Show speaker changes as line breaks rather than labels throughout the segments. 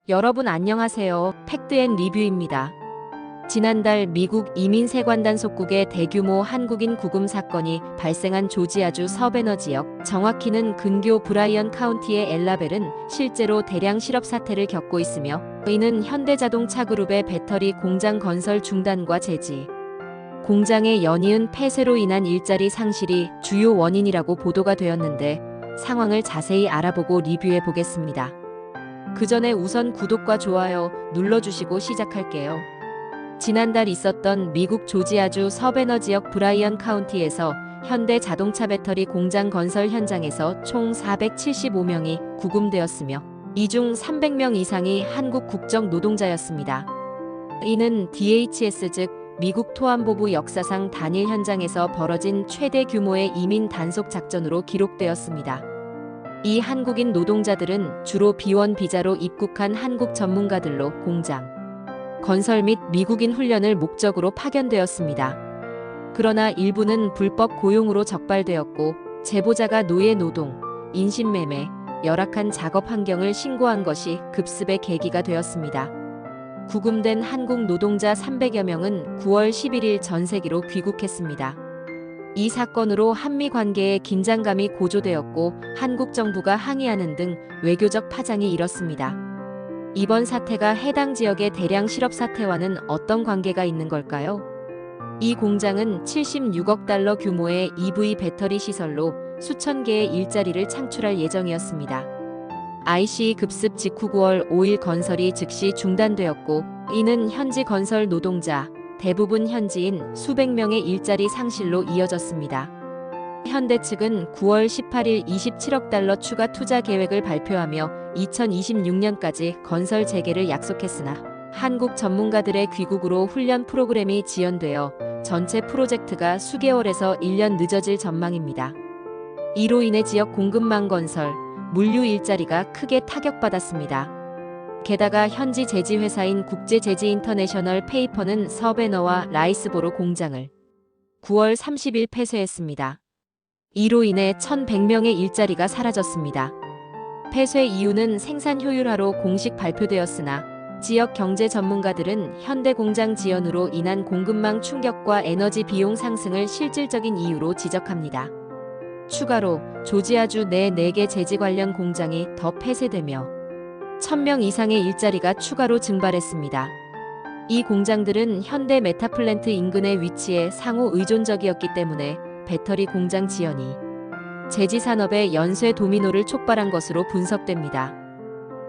여러분 안녕하세요. 팩트앤리뷰입니다. 지난달 미국 이민세관단 속국의 대규모 한국인 구금 사건이 발생한 조지아주 서베너 지역, 정확히는 근교 브라이언 카운티의 엘라벨은 실제로 대량 실업 사태를 겪고 있으며 이는 현대자동차 그룹의 배터리 공장 건설 중단과 제지, 공장의 연이은 폐쇄로 인한 일자리 상실이 주요 원인이라고 보도가 되었는데 상황을 자세히 알아보고 리뷰해 보겠습니다. 그 전에 우선 구독과 좋아요 눌러주시고 시작할게요. 지난달 있었던 미국 조지아주 서베너 지역 브라이언 카운티에서 현대 자동차 배터리 공장 건설 현장에서 총 475명이 구금되었으며 이 중 300명 이상이 한국 국적 노동자였습니다. 이는 DHS 즉 미국 토안보부 역사상 단일 현장에서 벌어진 최대 규모의 이민 단속 작전으로 기록되었습니다. 이 한국인 노동자들은 주로 비원 비자로 입국한 한국 전문가들로 공장, 건설 및 미국인 훈련을 목적으로 파견되었습니다. 그러나 일부는 불법 고용으로 적발되었고 제보자가 노예 노동, 인신매매, 열악한 작업 환경을 신고한 것이 급습의 계기가 되었습니다. 구금된 한국 노동자 300여 명은 9월 11일 전세기로 귀국했습니다. 이 사건으로 한미 관계의 긴장감이 고조되었고 한국 정부가 항의하는 등 외교적 파장이 일었습니다. 이번 사태가 해당 지역의 대량 실업 사태와는 어떤 관계가 있는 걸까요? 이 공장은 76억 달러 규모의 EV 배터리 시설로 수천 개의 일자리를 창출할 예정이었습니다. ICE 급습 직후 9월 5일 건설이 즉시 중단되었고 이는 현지 건설 노동자, 대부분 현지인 수백 명의 일자리 상실로 이어졌습니다. 현대 측은 9월 18일 27억 달러 추가 투자 계획을 발표하며 2026년까지 건설 재개를 약속했으나 한국 전문가들의 귀국으로 훈련 프로그램이 지연되어 전체 프로젝트가 수개월에서 1년 늦어질 전망입니다. 이로 인해 지역 공급망 건설, 물류 일자리가 크게 타격받았습니다. 게다가 현지 제지 회사인 국제제지인터내셔널 페이퍼는 서베너와 라이스보로 공장을 9월 30일 폐쇄했습니다. 이로 인해 1,100명의 일자리가 사라졌습니다. 폐쇄 이유는 생산 효율화로 공식 발표되었으나 지역 경제 전문가들은 현대 공장 지연으로 인한 공급망 충격과 에너지 비용 상승을 실질적인 이유로 지적합니다. 추가로 조지아주 내 4개 제지 관련 공장이 더 폐쇄되며 1,000명 이상의 일자리가 추가로 증발했습니다. 이 공장들은 현대 메타플랜트 인근에 위치해 상호 의존적이었기 때문에 배터리 공장 지연이 제지 산업의 연쇄 도미노를 촉발한 것으로 분석됩니다.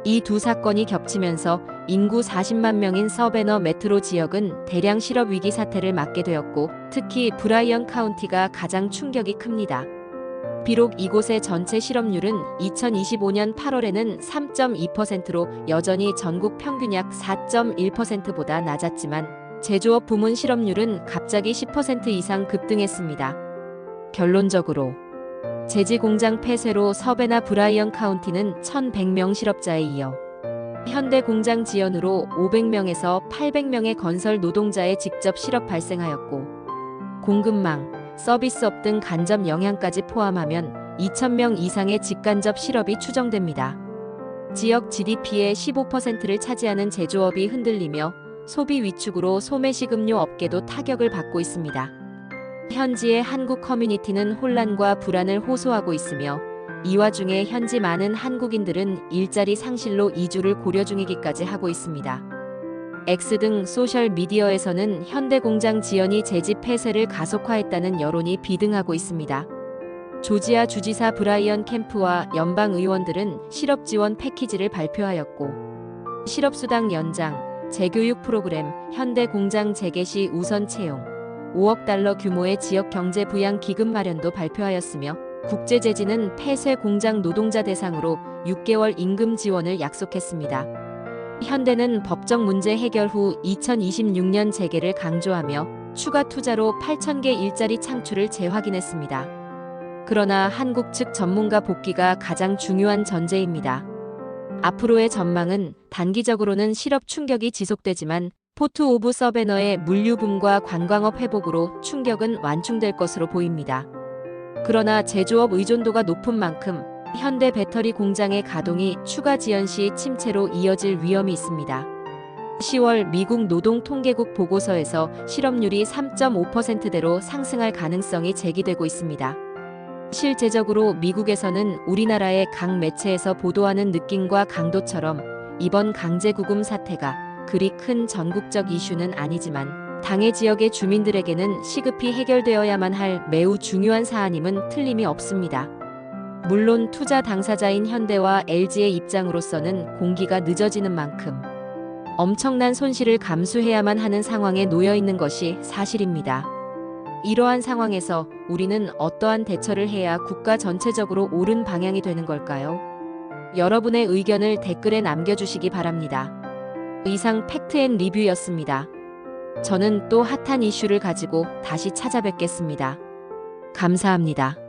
이 두 사건이 겹치면서 인구 40만 명인 서베너 메트로 지역은 대량 실업 위기 사태를 맞게 되었고 특히 브라이언 카운티가 가장 충격이 큽니다. 비록 이곳의 전체 실업률은 2025년 8월에는 3.2%로 여전히 전국 평균 약 4.1%보다 낮았지만 제조업 부문 실업률은 갑자기 10% 이상 급등했습니다. 결론적으로 제지 공장 폐쇄로 서베나 브라이언 카운티는 1,100명 실업자에 이어 현대 공장 지연으로 500명에서 800명의 건설 노동자의 직접 실업 발생하였고 공급망, 서비스업 등 간접 영향까지 포함하면 2,000명 이상의 직간접 실업이 추정됩니다. 지역 GDP의 15%를 차지하는 제조업이 흔들리며 소비 위축으로 소매식음료 업계도 타격을 받고 있습니다. 현지의 한국 커뮤니티는 혼란과 불안을 호소하고 있으며 이 와중에 현지 많은 한국인들은 일자리 상실로 이주를 고려 중이기까지 하고 있습니다. X 등 소셜미디어에서는 현대 공장 지연이 제지 폐쇄를 가속화했다는 여론이 비등하고 있습니다. 조지아 주지사 브라이언 캠프와 연방 의원들은 실업 지원 패키지를 발표하였고 실업수당 연장, 재교육 프로그램, 현대 공장 재개 시 우선 채용, 5억 달러 규모의 지역 경제 부양 기금 마련도 발표하였으며 국제제지는 폐쇄 공장 노동자 대상으로 6개월 임금 지원을 약속했습니다. 현대는 법적 문제 해결 후 2026년 재개를 강조하며 추가 투자로 8,000개 일자리 창출을 재확인했습니다. 그러나 한국 측 전문가 복귀가 가장 중요한 전제입니다. 앞으로의 전망은 단기적으로는 실업 충격이 지속되지만 포트 오브 서베너의 물류붐과 관광업 회복으로 충격은 완충될 것으로 보입니다. 그러나 제조업 의존도가 높은 만큼 현대 배터리 공장의 가동이 추가 지연 시 침체로 이어질 위험이 있습니다. 10월 미국 노동통계국 보고서에서 실업률이 3.5%대로 상승할 가능성이 제기되고 있습니다. 실제적으로 미국에서는 우리나라의 각 매체에서 보도하는 느낌과 강도처럼 이번 강제구금 사태가 그리 큰 전국적 이슈는 아니지만 당해 지역의 주민들에게는 시급히 해결되어야만 할 매우 중요한 사안임은 틀림이 없습니다. 물론 투자 당사자인 현대와 LG의 입장으로서는 공기가 늦어지는 만큼 엄청난 손실을 감수해야만 하는 상황에 놓여 있는 것이 사실입니다. 이러한 상황에서 우리는 어떠한 대처를 해야 국가 전체적으로 옳은 방향이 되는 걸까요? 여러분의 의견을 댓글에 남겨주시기 바랍니다. 이상 팩트앤리뷰였습니다. 저는 또 핫한 이슈를 가지고 다시 찾아뵙겠습니다. 감사합니다.